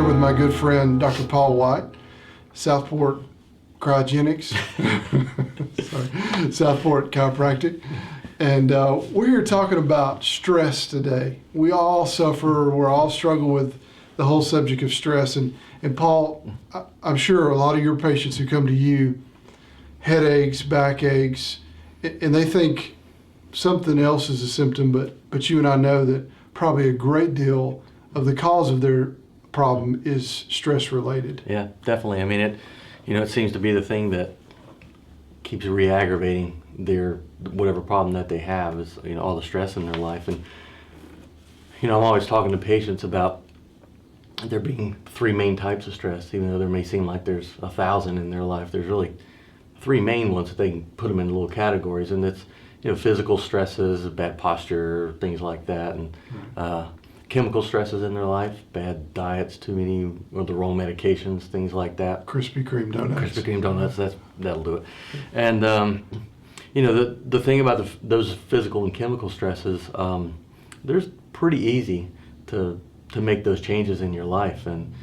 here with my good friend, Dr. Paul White, Southport Cryogenics, sorry, Southport Chiropractic. And we're here talking about stress today. We all suffer, we're all struggle with the whole subject of stress. And Paul, I'm sure a lot of your patients who come to you, headaches, backaches, and they think something else is a symptom, but you and I know that probably a great deal of the cause of their problem is stress related. Yeah, definitely. I mean, it seems to be the thing that keeps re-aggravating their whatever problem that they have is, all the stress in their life. And, I'm always talking to patients about there being three main types of stress. Even though there may seem like there's 1,000 in their life, there's really three main ones that they can put them into little categories. And it's, physical stresses, bad posture, things like that, and chemical stresses in their life, bad diets, too many or the wrong medications, things like that. Krispy Kreme donuts. Krispy Kreme donuts, that'll do it. And the thing about those physical and chemical stresses, there's pretty easy to make those changes in your life, and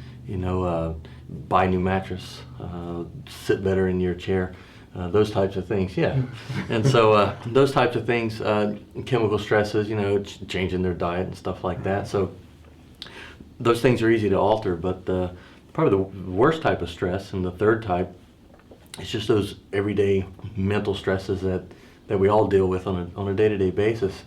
buy a new mattress, sit better in your chair. Those types of things, yeah. And so those types of things, chemical stresses, changing their diet and stuff like that. So those things are easy to alter, but probably the worst type of stress, and the third type, is just those everyday mental stresses that we all deal with on a day-to-day basis.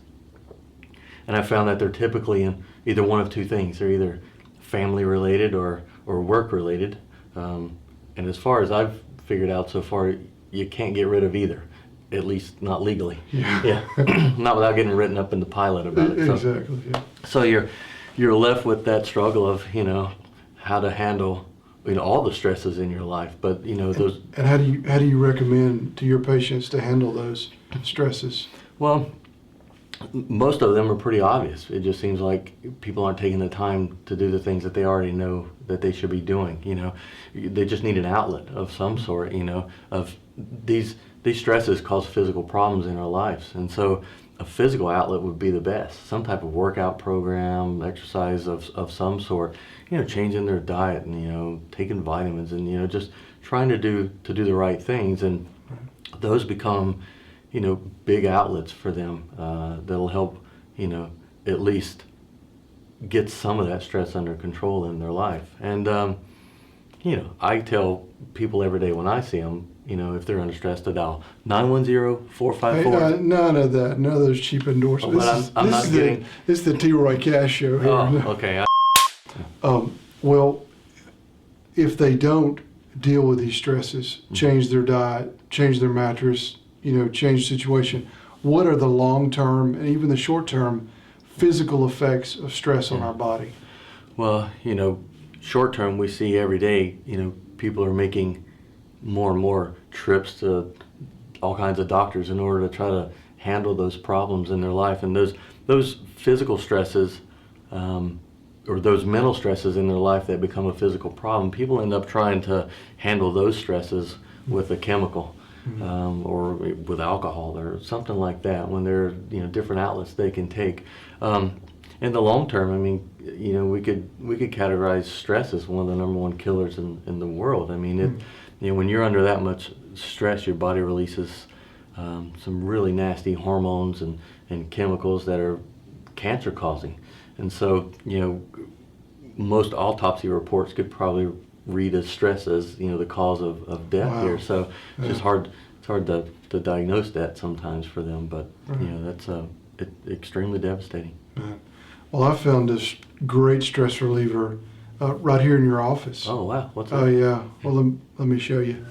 And I found that they're typically in either one of two things. They're either family-related or work-related. And as far as I've figured out so far, you can't get rid of either, at least not legally. Yeah. Not without getting written up in the pilot about it. So, exactly. Yeah. So you're left with that struggle of how to handle all the stresses in your life. But those. And how do you recommend to your patients to handle those stresses? Well, most of them are pretty obvious. It just seems like people aren't taking the time to do the things that they already know that they should be doing. They just need an outlet of some sort. Of these stresses cause physical problems in our lives, and so a physical outlet would be the best. Some type of workout program, exercise of some sort. Changing their diet and taking vitamins and just trying to do the right things, and those become big outlets for them that'll help, at least get some of that stress under control in their life. And, I tell people every day when I see them, if they're under stress, to dial 910-454. Hey, none of that. None of those cheap endorsements. This is the T. Roy Cash show here. Oh, okay. Well, if they don't deal with these stresses, change their diet, change their mattress, change the situation, what are the long-term and even the short-term physical effects of stress on our body? Well, short-term we see every day, people are making more and more trips to all kinds of doctors in order to try to handle those problems in their life. And those physical stresses, or those mental stresses in their life that become a physical problem, people end up trying to handle those stresses with a chemical. Or with alcohol or something like that, when there are different outlets they can take. In the long term, I mean, we could categorize stress as one of the number one killers in the world. I mean, when you're under that much stress, your body releases some really nasty hormones and chemicals that are cancer causing. And so, most autopsy reports could probably read as stress as the cause of death. Wow. Here. So it's just hard. It's hard to diagnose that sometimes for them, but that's extremely devastating. Well, I found this great stress reliever right here in your office. Oh wow, what's that? Oh yeah. Well, let me show you.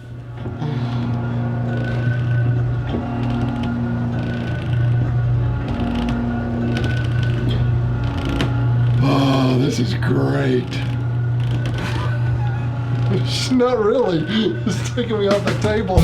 Oh, this is great. It's not really. It's taking me off the table.